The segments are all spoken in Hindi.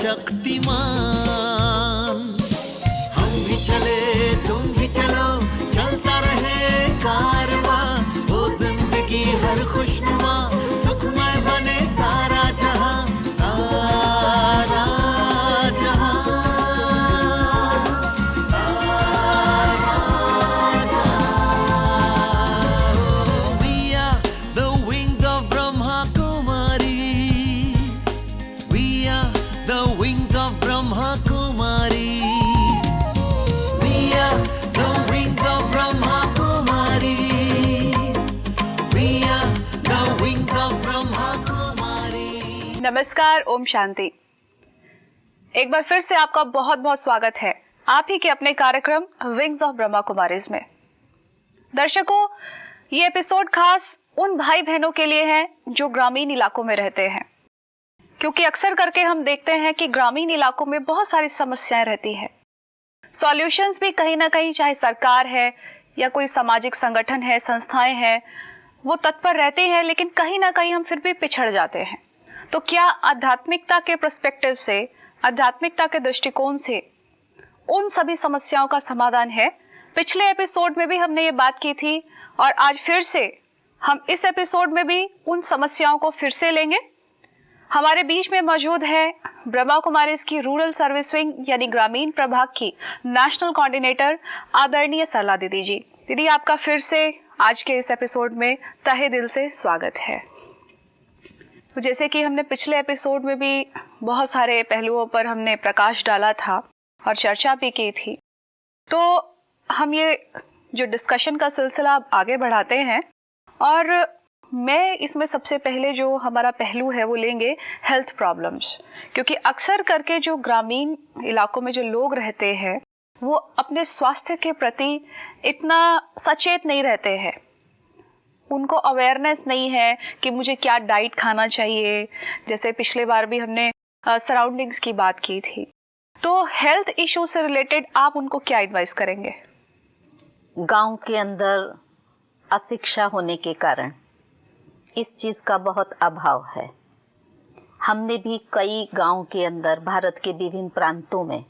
शक्तिमान। हम भी चले तुम भी चलो, चलता रहे कारवां, वो जिंदगी हर खुशनुमा, सुखमय बने सारा जहां, सारा जहां, सारा जहां। We are the wings of Brahma Kumaris. We are the wings of Brahma Kumaris. We are the wings of Brahma Kumaris. We are the wings of Brahma Kumaris. नमस्कार, ओम शांति। एक बार फिर से आपका बहुत बहुत स्वागत है आप ही के अपने कार्यक्रम विंग्स ऑफ ब्रह्मा कुमारीज में। दर्शकों, ये एपिसोड खास उन भाई बहनों के लिए है जो ग्रामीण इलाकों में रहते हैं, क्योंकि अक्सर करके हम देखते हैं कि ग्रामीण इलाकों में बहुत सारी समस्याएं रहती है। सॉल्यूशंस भी कहीं ना कहीं, चाहे सरकार है या कोई सामाजिक संगठन है, संस्थाएं हैं, वो तत्पर रहते हैं, लेकिन कहीं ना कहीं हम फिर भी पिछड़ जाते हैं। तो क्या आध्यात्मिकता के पर्सपेक्टिव से, आध्यात्मिकता के दृष्टिकोण से उन सभी समस्याओं का समाधान है? पिछले एपिसोड में भी हमने ये बात की थी और आज फिर से हम इस एपिसोड में भी उन समस्याओं को फिर से लेंगे। हमारे बीच में मौजूद है ब्रह्मा कुमारीज की रूरल सर्विस विंग यानी ग्रामीण प्रभाग की नेशनल कोऑर्डिनेटर आदरणीय सरला दीदी जी। दीदी, आपका फिर से आज के इस एपिसोड में तहे दिल से स्वागत है। तो जैसे कि हमने पिछले एपिसोड में भी बहुत सारे पहलुओं पर हमने प्रकाश डाला था और चर्चा भी की थी, तो हम ये जो डिस्कशन का सिलसिला अब आगे बढ़ाते हैं और मैं इसमें सबसे पहले जो हमारा पहलू है वो लेंगे हेल्थ प्रॉब्लम्स, क्योंकि अक्सर करके जो ग्रामीण इलाकों में जो लोग रहते हैं वो अपने स्वास्थ्य के प्रति इतना सचेत नहीं रहते हैं। उनको अवेयरनेस नहीं है कि मुझे क्या डाइट खाना चाहिए। जैसे पिछले बार भी हमने सराउंडिंग्स की बात की थी, तो हेल्थ इशू से रिलेटेड आप उनको क्या एडवाइस करेंगे? गांव के अंदर अशिक्षा होने के कारण इस चीज़ का बहुत अभाव है। हमने भी कई गांव के अंदर भारत के विभिन्न प्रांतों में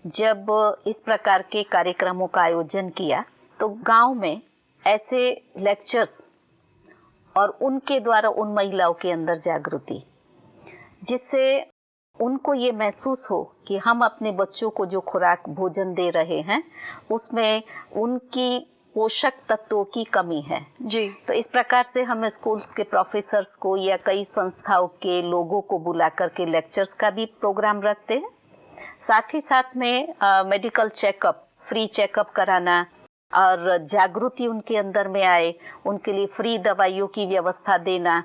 जब इस प्रकार के कार्यक्रमों का आयोजन किया तो गांव में ऐसे लेक्चर्स और उनके द्वारा उन महिलाओं के अंदर जागृति, जिससे उनको ये महसूस हो कि हम अपने बच्चों को जो खुराक भोजन दे रहे हैं उसमें उनकी पोषक तत्वों की कमी है जी। तो इस प्रकार से हम स्कूल्स के प्रोफेसर्स को या कई संस्थाओं के लोगों को बुला करके लेक्चर्स का भी प्रोग्राम रखते हैं। साथ ही साथ में मेडिकल चेकअप, फ्री चेकअप कराना और जागृति उनके अंदर में आए, उनके लिए फ्री दवाइयों की व्यवस्था देना,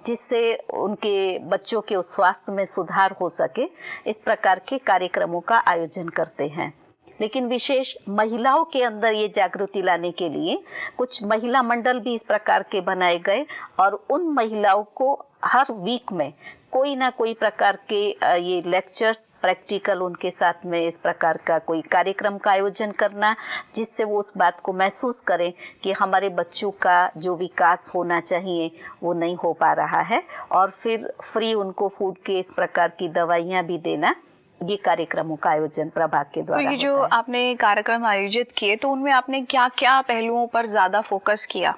जिससे उनके बच्चों के स्वास्थ्य में सुधार हो सके। इस प्रकार के कार्यक्रमों का आयोजन करते हैं। लेकिन विशेष महिलाओं के अंदर ये जागृति लाने के लिए कुछ महिला मंडल भी इस प्रकार के बनाए गए और उन महिलाओं को हर वीक में कोई ना कोई प्रकार के ये लेक्चर्स, प्रैक्टिकल उनके साथ में इस प्रकार का कोई कार्यक्रम का आयोजन करना, जिससे वो उस बात को महसूस करें कि हमारे बच्चों का जो विकास होना चाहिए वो नहीं हो पा रहा है, और फिर फ्री उनको फूड के इस प्रकार की दवाइयाँ भी देना। ये कार्यक्रमों का आयोजन प्रभाग के द्वारा। तो ये जो आपने कार्यक्रम आयोजित किए तो उनमें आपने क्या क्या पहलुओं पर ज्यादा फोकस किया?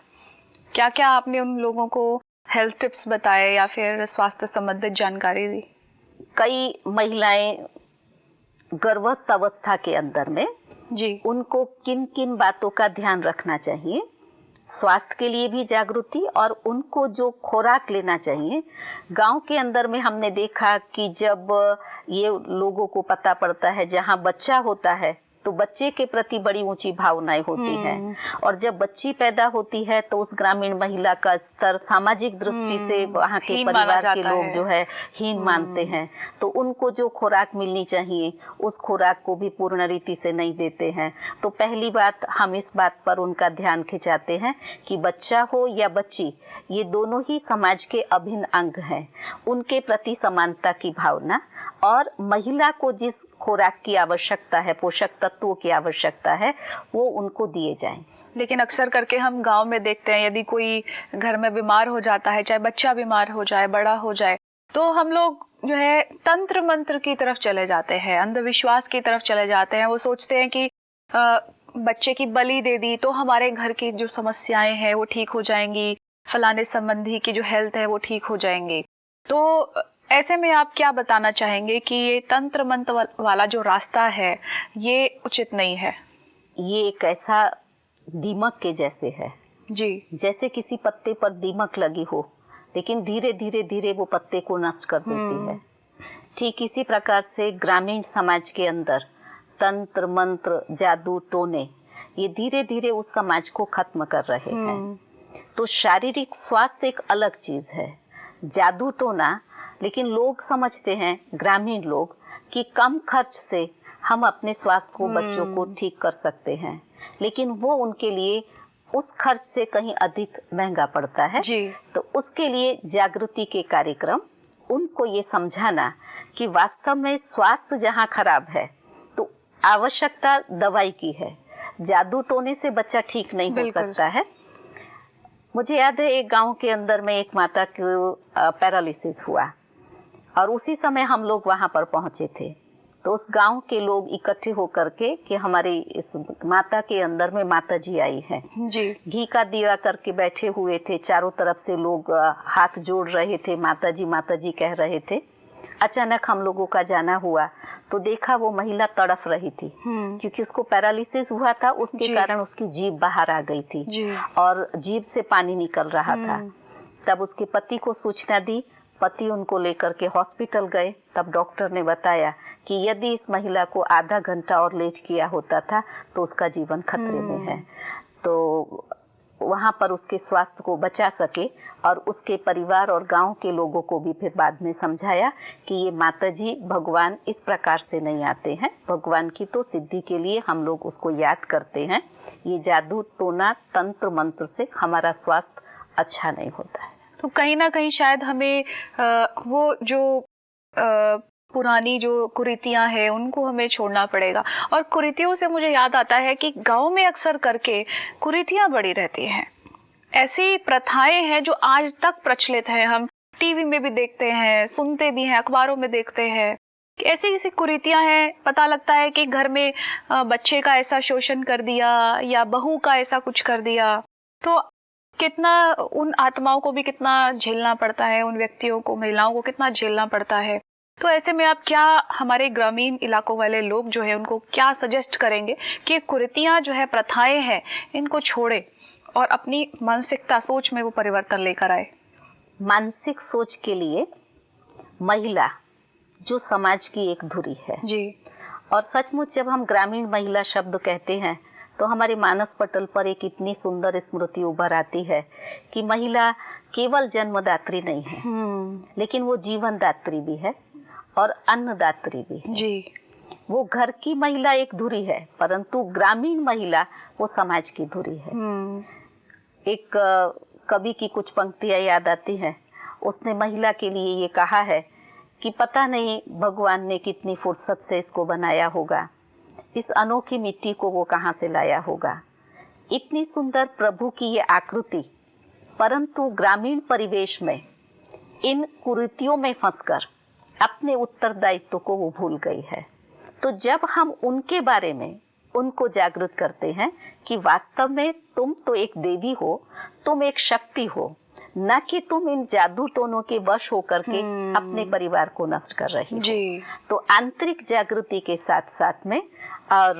क्या क्या आपने उन लोगों को हेल्थ टिप्स बताए या फिर स्वास्थ्य संबंधित जानकारी दी? कई महिलाएं गर्भस्थ अवस्था के अंदर में जी, उनको किन किन बातों का ध्यान रखना चाहिए, स्वास्थ्य के लिए भी जागृति, और उनको जो खुराक लेना चाहिए। गांव के अंदर में हमने देखा कि जब ये लोगों को पता पड़ता है जहां बच्चा होता है तो बच्चे के प्रति बड़ी ऊंची भावनाएं होती हैं, और जब बच्ची पैदा होती है तो उस ग्रामीण महिला का स्तर सामाजिक दृष्टि से वहाँ के परिवार के लोग जो है हीन मानते हैं, तो उनको जो खुराक मिलनी चाहिए उस खुराक को भी पूर्ण रीति से नहीं देते हैं। तो पहली बात, हम इस बात पर उनका ध्यान खिंचाते हैं कि बच्चा हो या बच्ची, ये दोनों ही समाज के अभिन्न अंग हैं। उनके प्रति समानता की भावना, और महिला को जिस खुराक की आवश्यकता है, पोषक तत्वों की आवश्यकता है, वो उनको दिए जाएं। लेकिन अक्सर करके हम गांव में देखते हैं, यदि कोई घर में बीमार हो जाता है, चाहे बच्चा बीमार हो जाए, बड़ा हो जाए, तो हम लोग जो है तंत्र मंत्र की तरफ चले जाते हैं, अंधविश्वास की तरफ चले जाते हैं। वो सोचते हैं कि बच्चे की बलि दे दी तो हमारे घर की जो समस्याएं हैं वो ठीक हो जाएंगी, फलाने संबंधी की जो हेल्थ है वो ठीक हो जाएंगी। तो ऐसे में आप क्या बताना चाहेंगे कि ये तंत्र मंत्र वाला जो रास्ता है ये उचित नहीं है? ये एक ऐसा दीमक के जैसे है जी। जैसे किसी पत्ते पर दीमक लगी हो, लेकिन धीरे धीरे धीरे वो पत्ते को नष्ट कर देती है। ठीक इसी प्रकार से ग्रामीण समाज के अंदर तंत्र मंत्र जादू टोने ये धीरे धीरे उस समाज को खत्म कर रहे हैं। तो शारीरिक स्वास्थ्य एक अलग चीज है, जादू टोना, लेकिन लोग समझते हैं ग्रामीण लोग कि कम खर्च से हम अपने स्वास्थ्य को बच्चों को ठीक कर सकते हैं, लेकिन वो उनके लिए उस खर्च से कहीं अधिक महंगा पड़ता है जी। तो उसके लिए जागृति के कार्यक्रम, उनको ये समझाना कि वास्तव में स्वास्थ्य जहाँ खराब है तो आवश्यकता दवाई की है, जादू टोने से बच्चा ठीक नहीं हो सकता है। मुझे याद है एक गांव के अंदर में एक माता को पैरालिसिस हुआ और उसी समय हम लोग वहां पर पहुंचे थे। तो उस गांव के लोग इकट्ठे होकर के कि हमारी इस माता के अंदर में माता जी आई है जी। घी का दिया करके बैठे हुए थे, चारों तरफ से लोग हाथ जोड़ रहे थे, माता जी कह रहे थे। अचानक हम लोगों का जाना हुआ तो देखा वो महिला तड़फ रही थी क्योंकि उसको पैरालिसिस हुआ था, उसके कारण उसकी जीभ बाहर आ गई थी जी। और जीभ से पानी निकल रहा था। तब उसके पति को सूचना दी, पति उनको लेकर के हॉस्पिटल गए। तब डॉक्टर ने बताया कि यदि इस महिला को आधा घंटा और लेट किया होता था तो उसका जीवन खतरे में है। तो वहाँ पर उसके स्वास्थ्य को बचा सके और उसके परिवार और गांव के लोगों को भी फिर बाद में समझाया कि ये माताजी भगवान इस प्रकार से नहीं आते हैं, भगवान की तो सिद्धि के लिए हम लोग उसको याद करते हैं। ये जादू टोना तंत्र मंत्र से हमारा स्वास्थ्य अच्छा नहीं होता है। तो कहीं ना कहीं शायद हमें वो जो पुरानी जो कुरीतियां हैं उनको हमें छोड़ना पड़ेगा। और कुरीतियों से मुझे याद आता है कि गांव में अक्सर करके कुरीतियां बड़ी रहती हैं, ऐसी प्रथाएं हैं जो आज तक प्रचलित है। हम टीवी में भी देखते हैं, सुनते भी हैं, अखबारों में देखते हैं कि ऐसी ऐसी कुरीतियां हैं। पता लगता है कि घर में बच्चे का ऐसा शोषण कर दिया या बहू का ऐसा कुछ कर दिया, तो कितना उन आत्माओं को भी कितना झेलना पड़ता है, उन व्यक्तियों को, महिलाओं को कितना झेलना पड़ता है। तो ऐसे में आप क्या हमारे ग्रामीण इलाकों वाले लोग जो है उनको क्या सजेस्ट करेंगे कि कुरीतियां जो है, प्रथाएं हैं, इनको छोड़े और अपनी मानसिकता सोच में वो परिवर्तन लेकर आए? मानसिक सोच के लिए महिला जो समाज की एक धुरी है जी। और सचमुच जब हम ग्रामीण महिला शब्द कहते हैं तो हमारे मानस पटल पर एक इतनी सुंदर स्मृति उभर आती है कि महिला केवल जन्मदात्री नहीं है, लेकिन वो जीवनदात्री भी है और अन्नदात्री भी है जी। वो घर की महिला एक धुरी है, परंतु ग्रामीण महिला वो समाज की धुरी है। एक कवि की कुछ पंक्तियां याद आती हैं। उसने महिला के लिए ये कहा है कि पता नहीं भगवान ने कितनी फुर्सत से इसको बनाया होगा, इस अनोखी मिट्टी को वो कहाँ से लाया होगा, इतनी सुंदर प्रभु की ये आकृति, परंतु ग्रामीण परिवेश में इन कुरीतियों में फंसकर अपने उत्तरदायित्व को वो भूल गई है। तो जब हम उनके बारे में उनको जागृत करते हैं कि वास्तव में तुम तो एक देवी हो, तुम एक शक्ति हो, न कि तुम इन जादू टोनों के वश होकर के अपने परिवार को नष्ट कर रही हो। तो आंतरिक जागृति के साथ साथ में और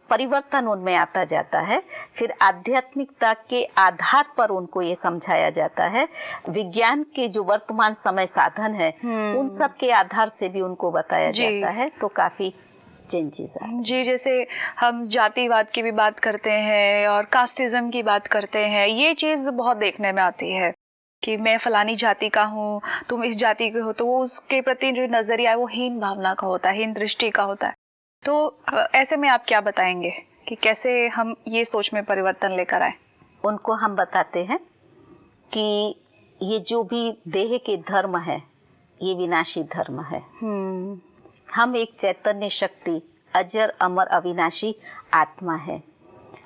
परिवर्तन उनमें आता जाता है। फिर आध्यात्मिकता के आधार पर उनको ये समझाया जाता है, विज्ञान के जो वर्तमान समय साधन है उन सब के आधार से भी उनको बताया जाता है। तो काफी चेंजेस आए जी। जैसे हम जातिवाद की भी बात करते हैं और कास्टिज्म की बात करते हैं, ये चीज बहुत देखने में आती है कि मैं फलानी जाति का हूँ, तुम इस जाति के हो, तो वो उसके प्रति जो नजरिया है वो हीन भावना का होता है, हीन दृष्टि का होता है। तो ऐसे में आप क्या बताएंगे कि कैसे हम ये सोच में परिवर्तन लेकर आए? उनको हम बताते हैं कि ये जो भी देह के धर्म है ये विनाशी धर्म है। हम एक चैतन्य शक्ति, अजर अमर अविनाशी आत्मा है।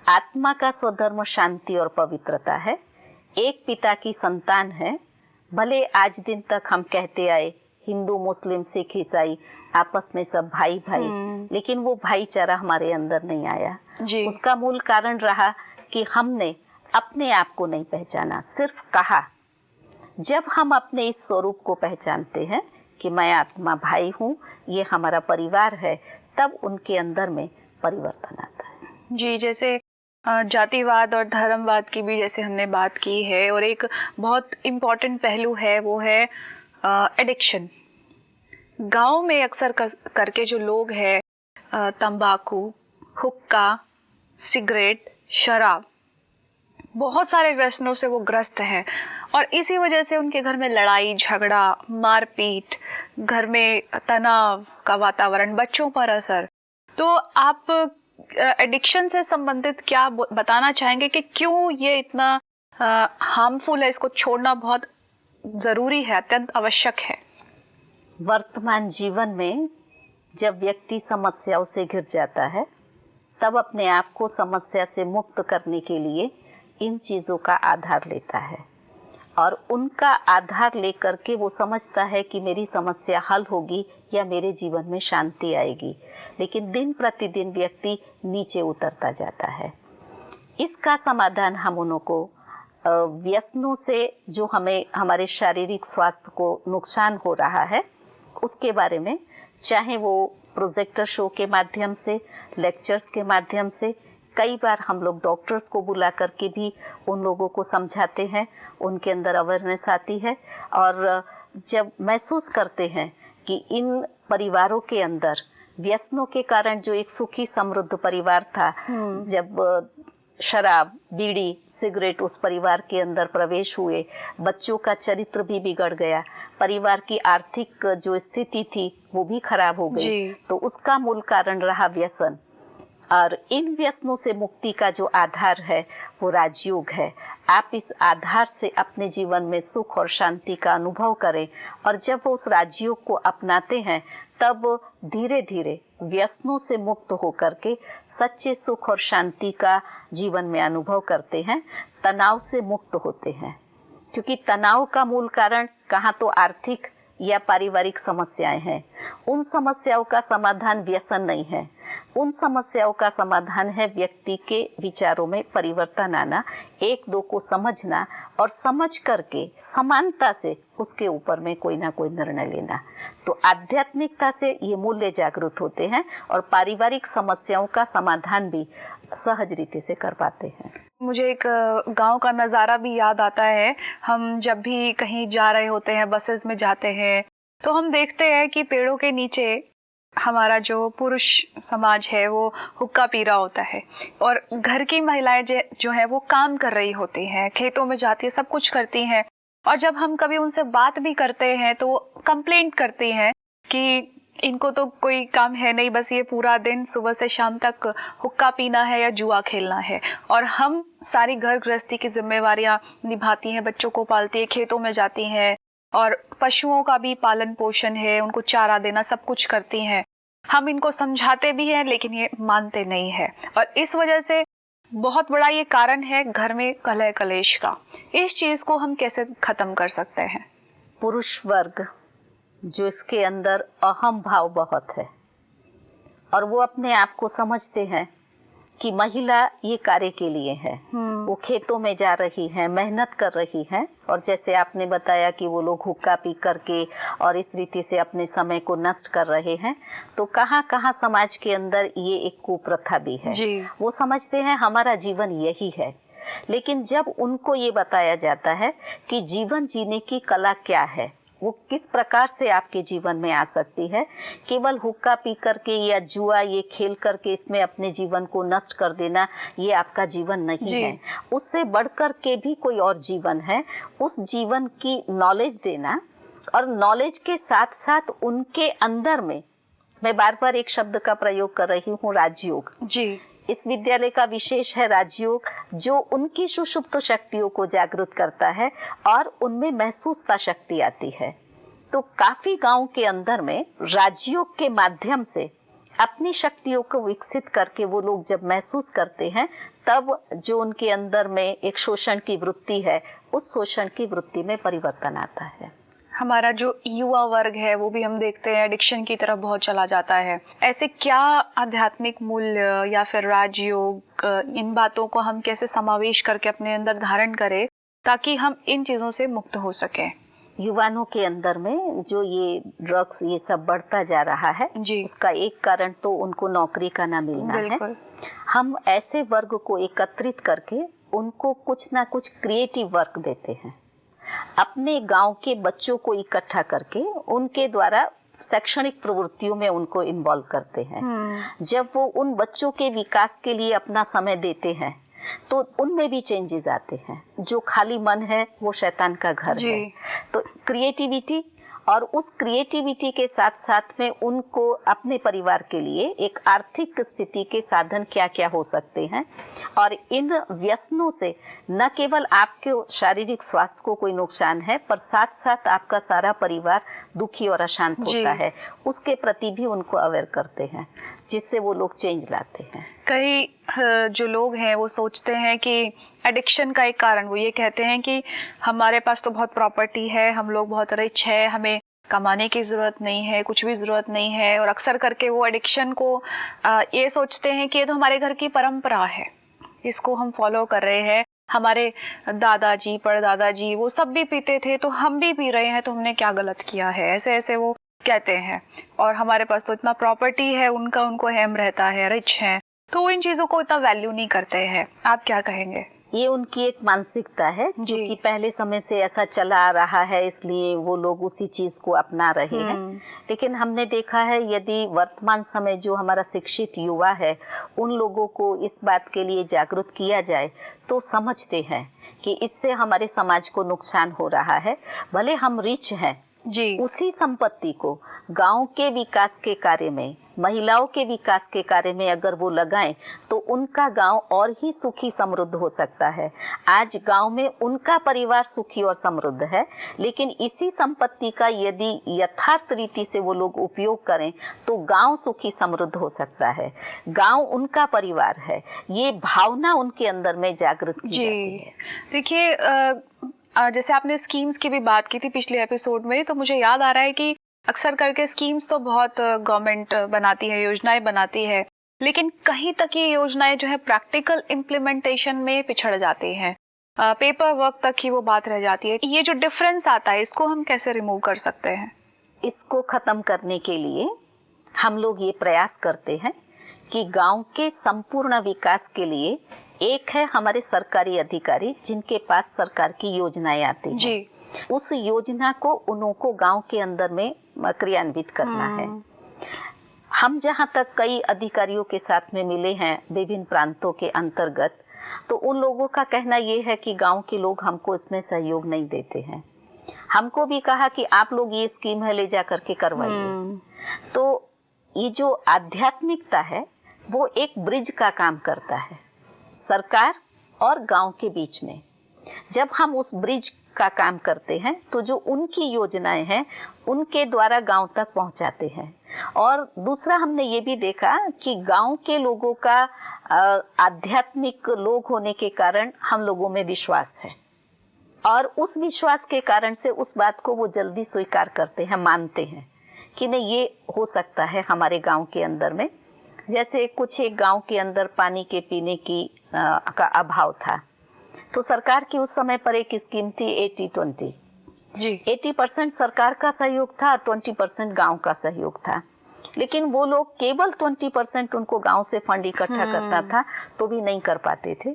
आत्मा का स्वधर्म शांति और पवित्रता है। एक पिता की संतान है। भले आज दिन तक हम कहते आए हिंदू मुस्लिम सिख ईसाई आपस में सब भाई भाई, लेकिन वो भाईचारा हमारे अंदर नहीं आया। जी। उसका मूल कारण रहा कि हमने अपने आप को नहीं पहचाना, सिर्फ कहा। जब हम अपने इस स्वरूप को पहचानते हैं कि मैं आत्मा भाई हूँ, ये हमारा परिवार है, तब उनके अंदर में परिवर्तन आता है। जी, जैसे जातिवाद और धर्मवाद की भी जैसे हमने बात की है, और एक बहुत इम्पॉर्टेंट पहलू है वो है एडिक्शन। गांव में अक्सर करके जो लोग हैं तंबाकू, हुक्का, सिगरेट, शराब, बहुत सारे व्यसनों से वो ग्रस्त हैं, और इसी वजह से उनके घर में लड़ाई झगड़ा, मारपीट, घर में तनाव का वातावरण, बच्चों पर असर। तो आप एडिक्शन से संबंधित क्या बताना चाहेंगे कि क्यों ये इतना हार्मफुल है, इसको छोड़ना बहुत ज़रूरी है, अत्यंत आवश्यक है? वर्तमान जीवन में जब व्यक्ति समस्याओं से घिर जाता है, तब अपने आप को समस्या से मुक्त करने के लिए इन चीज़ों का आधार लेता है, और उनका आधार लेकर के वो समझता है कि मेरी समस्या हल होगी या मेरे जीवन में शांति आएगी। लेकिन दिन प्रतिदिन व्यक्ति नीचे उतरता जाता है। इसका समाधान हम उनको व्यसनों से जो हमें हमारे शारीरिक स्वास्थ्य को नुकसान हो रहा है उसके बारे में, चाहे वो प्रोजेक्टर शो के माध्यम से, लेक्चर्स के माध्यम से, कई बार हम लोग डॉक्टर्स को बुला करके भी उन लोगों को समझाते हैं, उनके अंदर अवेयरनेस आती है। और जब महसूस करते हैं कि इन परिवारों के अंदर व्यसनों के कारण जो एक सुखी समृद्ध परिवार था, जब शराब, बीड़ी, सिगरेट उस परिवार के अंदर प्रवेश हुए, बच्चों का चरित्र भी बिगड़ गया, परिवार की आर्थिक जो स्थिति थी वो भी खराब हो गई। तो उसका मूल कारण रहा व्यसन। और इन व्यसनों से मुक्ति का जो आधार है वो राजयोग है। आप इस आधार से अपने जीवन में सुख और शांति का अनुभव करें, और जब वो उस राजयोग को अपनाते हैं तब धीरे धीरे व्यसनों से मुक्त होकर के सच्चे सुख और शांति का जीवन में अनुभव करते हैं, तनाव से मुक्त होते हैं। क्योंकि तनाव का मूल कारण कहाँ तो आर्थिक या पारिवारिक समस्याएं हैं। उन समस्याओं का समाधान व्यसन नहीं है, उन समस्याओं का समाधान है व्यक्ति के विचारों में परिवर्तन आना, एक दो को समझना, और समझ करके समानता से उसके ऊपर में कोई ना कोई निर्णय लेना। तो आध्यात्मिकता से ये मूल्य जागृत होते हैं और पारिवारिक समस्याओं का समाधान भी सहज रीति से कर पाते हैं। मुझे एक गांव का नज़ारा भी याद आता है। हम जब भी कहीं जा रहे होते हैं, बसेस में जाते हैं, तो हम देखते हैं कि पेड़ों के नीचे हमारा जो पुरुष समाज है वो हुक्का पी रहा होता है, और घर की महिलाएं जो है वो काम कर रही होती हैं, खेतों में जाती है, सब कुछ करती हैं। और जब हम कभी उनसे बात भी करते हैं तो कंप्लेंट करती हैं कि इनको तो कोई काम है नहीं, बस ये पूरा दिन सुबह से शाम तक हुक्का पीना है या जुआ खेलना है। और हम सारी घर गृहस्थी की जिम्मेवारियां निभाती हैं, बच्चों को पालती है, खेतों में जाती हैं, और पशुओं का भी पालन पोषण है, उनको चारा देना, सब कुछ करती हैं। हम इनको समझाते भी हैं लेकिन ये मानते नहीं है, और इस वजह से बहुत बड़ा ये कारण है घर में कलह कलेश का। इस चीज को हम कैसे खत्म कर सकते हैं? पुरुष वर्ग जो इसके अंदर अहम भाव बहुत है, और वो अपने आप को समझते हैं कि महिला ये कार्य के लिए है, वो खेतों में जा रही है, मेहनत कर रही है, और जैसे आपने बताया कि वो लोग हुक्का पी करके और इस रीति से अपने समय को नष्ट कर रहे हैं, तो कहाँ कहाँ समाज के अंदर ये एक कुप्रथा भी है। वो समझते हैं हमारा जीवन यही है। लेकिन जब उनको ये बताया जाता है कि जीवन जीने की कला क्या है, वो किस प्रकार से आपके जीवन में आ सकती है, केवल हुक्का पी करके या जुआ ये खेल करके इसमें अपने जीवन को नष्ट कर देना ये आपका जीवन नहीं है। उससे बढ़कर के भी कोई और जीवन है। उस जीवन की नॉलेज देना, और नॉलेज के साथ साथ उनके अंदर में, मैं बार बार एक शब्द का प्रयोग कर रही हूँ, राजयोग। इस विद्यालय का विशेष है राजयोग, जो उनकी सुषुप्त शक्तियों को जागृत करता है और उनमें महसूसता शक्ति आती है। तो काफी गांव के अंदर में राजयोग के माध्यम से अपनी शक्तियों को विकसित करके वो लोग जब महसूस करते हैं, तब जो उनके अंदर में एक शोषण की वृत्ति है, उस शोषण की वृत्ति में परिवर्तन आता है। हमारा जो युवा वर्ग है वो भी हम देखते हैं एडिक्शन की तरफ बहुत चला जाता है। ऐसे क्या आध्यात्मिक मूल्य या फिर राजयोग, इन बातों को हम कैसे समावेश करके अपने अंदर धारण करें ताकि हम इन चीजों से मुक्त हो सकें? युवाओं के अंदर में जो ये ड्रग्स ये सब बढ़ता जा रहा है जी। उसका एक कारण तो उनको नौकरी का ना मिलना है। बिल्कुल। हम ऐसे वर्ग को एकत्रित करके उनको कुछ ना कुछ क्रिएटिव वर्क देते हैं। अपने गांव के बच्चों को इकट्ठा करके उनके द्वारा शैक्षणिक प्रवृत्तियों में उनको इन्वॉल्व करते हैं। जब वो उन बच्चों के विकास के लिए अपना समय देते हैं तो उनमें भी चेंजेस आते हैं। जो खाली मन है वो शैतान का घर है। तो क्रिएटिविटी, और उस क्रिएटिविटी के साथ साथ में उनको अपने परिवार के लिए एक आर्थिक स्थिति के साधन क्या क्या हो सकते हैं, और इन व्यसनों से न केवल आपके शारीरिक स्वास्थ्य को कोई नुकसान है पर साथ साथ आपका सारा परिवार दुखी और अशांत होता है, उसके प्रति भी उनको अवेयर करते हैं, जिससे वो लोग चेंज लाते हैं। कई जो लोग हैं वो सोचते हैं कि एडिक्शन का एक कारण वो ये कहते हैं कि हमारे पास तो बहुत प्रॉपर्टी है, हम लोग बहुत रिच है, हमें कमाने की ज़रूरत नहीं है, कुछ भी ज़रूरत नहीं है, और अक्सर करके वो एडिक्शन को ये सोचते हैं कि ये तो हमारे घर की परंपरा है, इसको हम फॉलो कर रहे हैं, हमारे दादाजी परदादाजी वो सब भी पीते थे तो हम भी पी रहे हैं, तो हमने क्या गलत किया है, ऐसे ऐसे वो कहते हैं। और हमारे पास तो इतना प्रॉपर्टी है, उनका उनको हेम रहता है, रिच है, तो इन चीज़ों को इतना वैल्यू नहीं करते हैं। आप क्या कहेंगे? ये उनकी एक मानसिकता है जो कि पहले समय से ऐसा चला आ रहा है, इसलिए वो लोग उसी चीज को अपना रहे हैं। लेकिन हमने देखा है यदि वर्तमान समय जो हमारा शिक्षित युवा है उन लोगों को इस बात के लिए जागरूक किया जाए तो समझते हैं कि इससे हमारे समाज को नुकसान हो रहा है। भले हम रिच हैं जी, उसी संपत्ति को गांव के विकास के कार्य में, महिलाओं के विकास के कार्य में अगर वो लगाएं तो उनका गांव और ही सुखी समृद्ध हो सकता है। आज गांव में उनका परिवार सुखी और समृद्ध है, लेकिन इसी संपत्ति का यदि यथार्थ रीति से वो लोग उपयोग करें तो गांव सुखी समृद्ध हो सकता है। गांव उनका परिवार है, ये भावना उनके अंदर में जागृत की जाती है। देखिए जैसे आपने स्कीम्स की भी बात की थी पिछले एपिसोड में, तो मुझे याद आ रहा है कि अक्सर करके स्कीम्स तो बहुत गवर्नमेंट बनाती है, योजनाएं बनाती है, लेकिन कहीं तक ये योजनाएं जो है प्रैक्टिकल इम्प्लीमेंटेशन में पिछड़ जाती हैं, पेपर वर्क तक ही वो बात रह जाती है। ये जो डिफरेंस आता है इसको हम कैसे रिमूव कर सकते हैं? इसको खत्म करने के लिए हम लोग ये प्रयास करते हैं कि गांव के संपूर्ण विकास के लिए एक है हमारे सरकारी अधिकारी जिनके पास सरकार की योजनाएं आती हैं जी। उस योजना को उनको गांव के अंदर में क्रियान्वित करना है। हम जहां तक कई अधिकारियों के साथ में मिले हैं विभिन्न प्रांतों के अंतर्गत, तो उन लोगों का कहना ये है कि गांव के लोग हमको इसमें सहयोग नहीं देते हैं। हमको भी कहा कि आप लोग ये स्कीम है ले जा करके करवाइए। तो ये जो आध्यात्मिकता है वो एक ब्रिज का काम करता है सरकार और गांव के बीच में। जब हम उस ब्रिज का काम करते हैं तो जो उनकी योजनाएं हैं उनके द्वारा गांव तक पहुंचाते हैं। और दूसरा हमने ये भी देखा कि गांव के लोगों का आध्यात्मिक लोग होने के कारण हम लोगों में विश्वास है, और उस विश्वास के कारण से उस बात को वो जल्दी स्वीकार करते हैं, मानते हैं कि नहीं ये हो सकता है हमारे गांव के अंदर में। जैसे कुछ एक गांव के अंदर पानी के पीने की का अभाव था, तो सरकार की उस समय पर एक स्कीम थी 80-20 जी। 80% सरकार का सहयोग था, 20% गांव का सहयोग था, लेकिन वो लोग केवल 20% उनको गांव से फंड इकट्ठा करना था तो भी नहीं कर पाते थे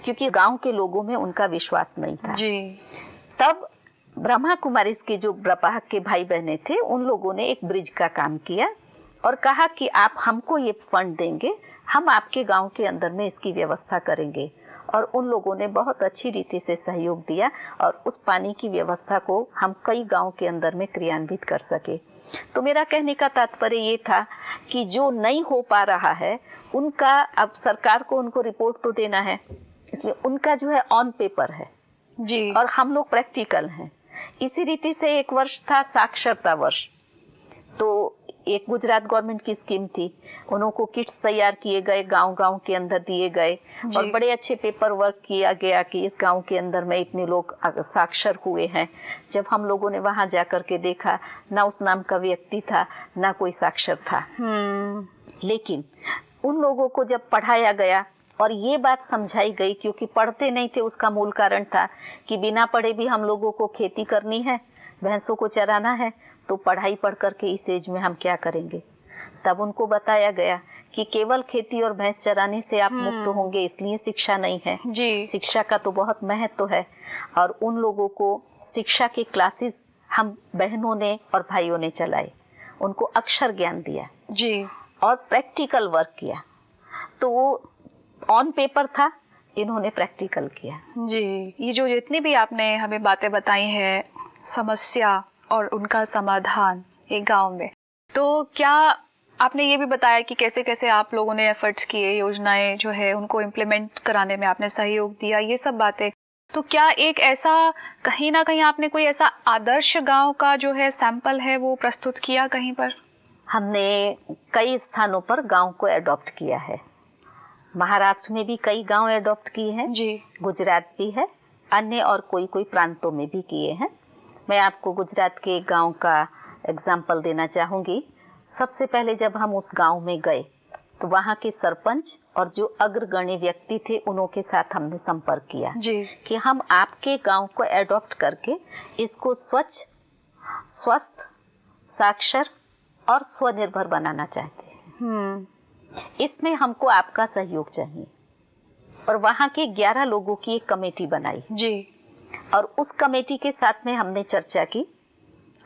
क्योंकि गांव के लोगों में उनका विश्वास नहीं था जी। तब ब्रह्मा कुमारीज के जो ब्रपाह के भाई बहने थे उन लोगों ने एक ब्रिज का काम किया और कहा कि आप हमको ये फंड देंगे, हम आपके गांव के अंदर में इसकी व्यवस्था करेंगे। और उन लोगों ने बहुत अच्छी रीति से सहयोग दिया और उस पानी की व्यवस्था को हम कई गांव के अंदर में क्रियान्वित कर सके। तो मेरा कहने का तात्पर्य ये था कि जो नहीं हो पा रहा है उनका अब सरकार को उनको रिपोर्ट तो देना है, इसलिए उनका जो है ऑन पेपर है जी, और हम लोग प्रैक्टिकल हैं। इसी रीति से एक वर्ष था साक्षरता वर्ष, तो एक गुजरात गवर्नमेंट की स्कीम थी, उनको किट्स तैयार किए गए, गांव-गांव के अंदर दिए गए और बड़े अच्छे पेपर वर्क किया गया कि इस गांव के अंदर में इतने लोग साक्षर हुए हैं। जब हम लोगों ने वहां जाकर के देखा, ना उस नाम का व्यक्ति था, ना कोई साक्षर था। लेकिन उन लोगों को जब पढ़ाया गया और ये बात समझाई गई, क्योंकि पढ़ते नहीं थे, उसका मूल कारण था कि बिना पढ़े भी हम लोगों को खेती करनी है, भैंसों को चराना है, तो पढ़ाई पढ़ करके इस एज में हम क्या करेंगे। तब उनको बताया गया कि केवल खेती और भैंस चराने से आप मुक्त होंगे, इसलिए शिक्षा नहीं है जी। शिक्षा का तो बहुत महत्व है। और उन लोगों को शिक्षा के क्लासेस हम बहनों ने और भाइयों ने चलाए, उनको अक्षर ज्ञान दिया जी और प्रैक्टिकल वर्क किया। तो वो ऑन पेपर था, इन्होंने प्रैक्टिकल किया। जी, ये जो जितनी भी आपने हमें बातें बताई हैं, समस्या और उनका समाधान एक गांव में, तो क्या आपने ये भी बताया कि कैसे कैसे आप लोगों ने एफर्ट्स किए, योजनाएं जो है उनको इम्प्लीमेंट कराने में आपने सहयोग दिया, ये सब बातें। तो क्या एक ऐसा कहीं ना कहीं आपने कोई ऐसा आदर्श गांव का जो है सैंपल है वो प्रस्तुत किया कहीं पर? हमने कई स्थानों पर गांव को अडॉप्ट किया है। महाराष्ट्र में भी कई गांव अडॉप्ट किए हैं जी, गुजरात भी है, अन्य और कोई प्रांतों में भी किए हैं। मैं आपको गुजरात के एक गांव का एग्जाम्पल देना चाहूँगी। सबसे पहले जब हम उस गांव में गए तो वहाँ के सरपंच और जो अग्रगण्य व्यक्ति थे, उनके साथ हमने संपर्क किया जी, कि हम आपके गांव को अडॉप्ट करके इसको स्वच्छ, स्वस्थ, साक्षर और स्वनिर्भर बनाना चाहते हैं। इसमें हमको आपका सहयोग चाहिए। और वहाँ के 11 लोगों की एक कमेटी बनाई जी, और उस कमेटी के साथ में हमने चर्चा की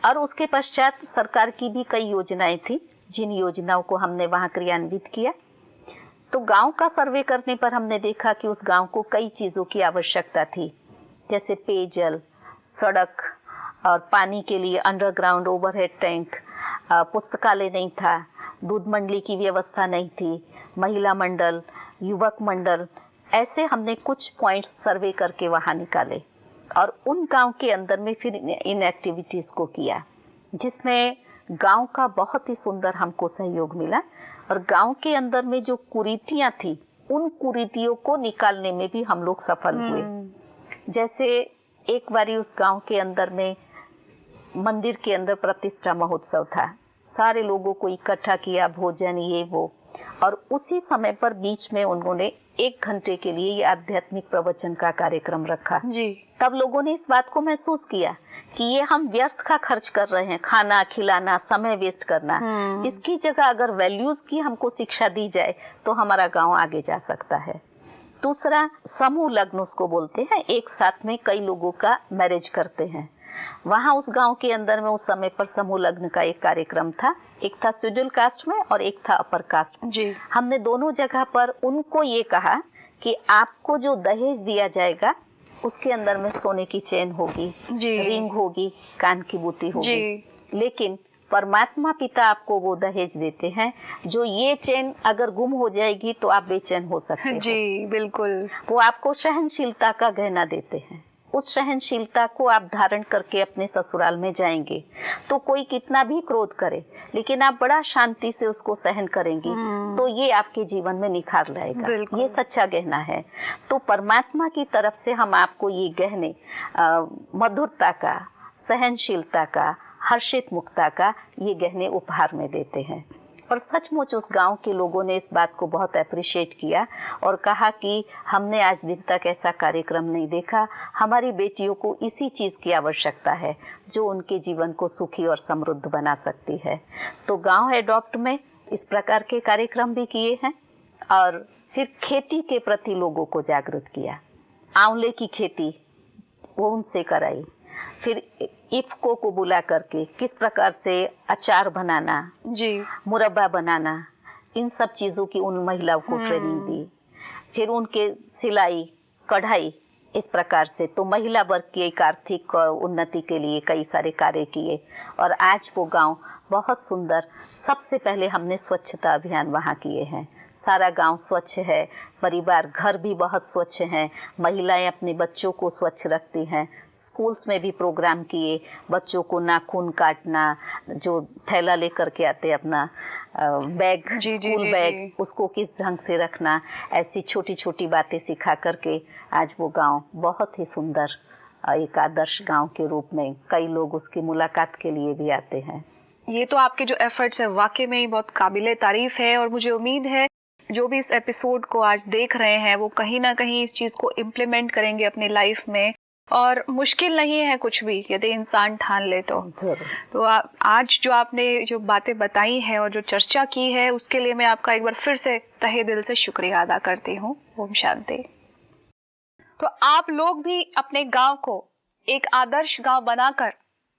और उसके पश्चात सरकार की भी कई योजनाएं थी, जिन योजनाओं को हमने वहाँ क्रियान्वित किया। तो गांव का सर्वे करने पर हमने देखा कि उस गांव को कई चीज़ों की आवश्यकता थी, जैसे पेयजल, सड़क और पानी के लिए अंडरग्राउंड ओवरहेड टैंक, पुस्तकालय नहीं था, दूध मंडली की व्यवस्था नहीं थी, महिला मंडल, युवक मंडल, ऐसे हमने कुछ पॉइंट्स सर्वे करके वहाँ निकाले और उन गांव के अंदर में फिर इन एक्टिविटीज़ को किया, जिसमें गांव का बहुत ही सुंदर हमको सहयोग मिला। और गांव के अंदर में जो कुरीतियाँ थी, उन कुरीतियों को निकालने में भी हम लोग सफल हुए। जैसे एक बारी उस गांव के अंदर में मंदिर के अंदर प्रतिष्ठा महोत्सव था, सारे लोगों को इकट्ठा किया, भोजन ये वो, और उसी समय पर बीच में उन्होंने 1 घंटे के लिए ये आध्यात्मिक प्रवचन का कार्यक्रम रखा जी। तब लोगों ने इस बात को महसूस किया कि ये हम व्यर्थ का खर्च कर रहे हैं, खाना खिलाना, समय वेस्ट करना। इसकी जगह अगर वैल्यूज की हमको शिक्षा दी जाए तो हमारा गांव आगे जा सकता है। दूसरा, समूह लग्न उसको बोलते हैं, एक साथ में कई लोगों का मैरिज करते हैं। वहाँ उस गांव के अंदर में उस समय पर समूह लग्न का एक कार्यक्रम था, एक था शेड्यूल कास्ट में और एक था अपर कास्ट में। जी। हमने दोनों जगह पर उनको ये कहा कि आपको जो दहेज दिया जाएगा उसके अंदर में सोने की चेन होगी, जी। रिंग होगी, कान की बूटी होगी, जी। लेकिन परमात्मा पिता आपको वो दहेज देते हैं जो ये चेन अगर गुम हो जाएगी तो आप बेचैन हो सकते हो। जी, बिल्कुल। वो आपको सहनशीलता का गहना देते हैं। उस सहनशीलता को आप धारण करके अपने ससुराल में जाएंगे तो कोई कितना भी क्रोध करे, लेकिन आप बड़ा शांति से उसको सहन करेंगी तो ये आपके जीवन में निखार लाएगा। ये सच्चा गहना है। तो परमात्मा की तरफ से हम आपको ये गहने मधुरता का, सहनशीलता का, हर्षित मुक्ता का ये गहने उपहार में देते हैं। और सचमुच उस गांव के लोगों ने इस बात को बहुत अप्रिशिएट किया और कहा कि हमने आज दिन तक ऐसा कार्यक्रम नहीं देखा, हमारी बेटियों को इसी चीज़ की आवश्यकता है जो उनके जीवन को सुखी और समृद्ध बना सकती है। तो गांव एडॉप्ट में इस प्रकार के कार्यक्रम भी किए हैं और फिर खेती के प्रति लोगों को जागरूक किया। आंवले की खेती वो उनसे कराई, फिर इफ्को को बुला करके किस प्रकार से अचार बनाना, जी, मुरब्बा बनाना, इन सब चीज़ों की उन महिलाओं को ट्रेनिंग दी। फिर उनके सिलाई, कढ़ाई, इस प्रकार से तो महिला वर्ग की एक आर्थिक उन्नति के लिए कई सारे कार्य किए और आज वो गांव बहुत सुंदर। सबसे पहले हमने स्वच्छता अभियान वहाँ किए हैं, सारा गांव स्वच्छ है, परिवार घर भी बहुत स्वच्छ हैं, महिलाएं अपने बच्चों को स्वच्छ रखती हैं। स्कूल्स में भी प्रोग्राम किए, बच्चों को नाखून काटना, जो थैला लेकर के आते अपना बैग, स्कूल बैग, उसको किस ढंग से रखना, ऐसी छोटी छोटी बातें सिखा करके आज वो गांव बहुत ही सुंदर एक आदर्श गांव के रूप में कई लोग उसकी मुलाकात के लिए भी आते हैं। ये तो आपके जो एफर्ट्स है वाकई में ही बहुत काबिले तारीफ है, और मुझे उम्मीद है जो भी इस एपिसोड को आज देख रहे हैं वो कहीं ना कहीं इस चीज़ को इम्प्लीमेंट करेंगे अपनी लाइफ में। और मुश्किल नहीं है कुछ भी यदि इंसान ठान ले तो आज जो आपने जो बातें बताई हैं और जो चर्चा की है उसके लिए मैं आपका एक बार फिर से तहे दिल से शुक्रिया अदा करती हूँ। ओम शांति। तो आप लोग भी अपने गांव को एक आदर्श गांव बनाकर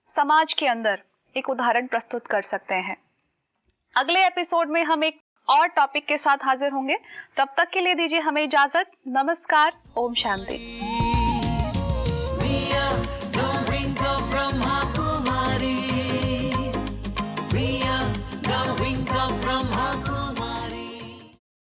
समाज के अंदर एक उदाहरण प्रस्तुत कर सकते हैं। अगले एपिसोड में हम एक और टॉपिक के साथ हाजिर होंगे। तब तक के लिए दीजिए हमें इजाजत। नमस्कार। ओम शांति।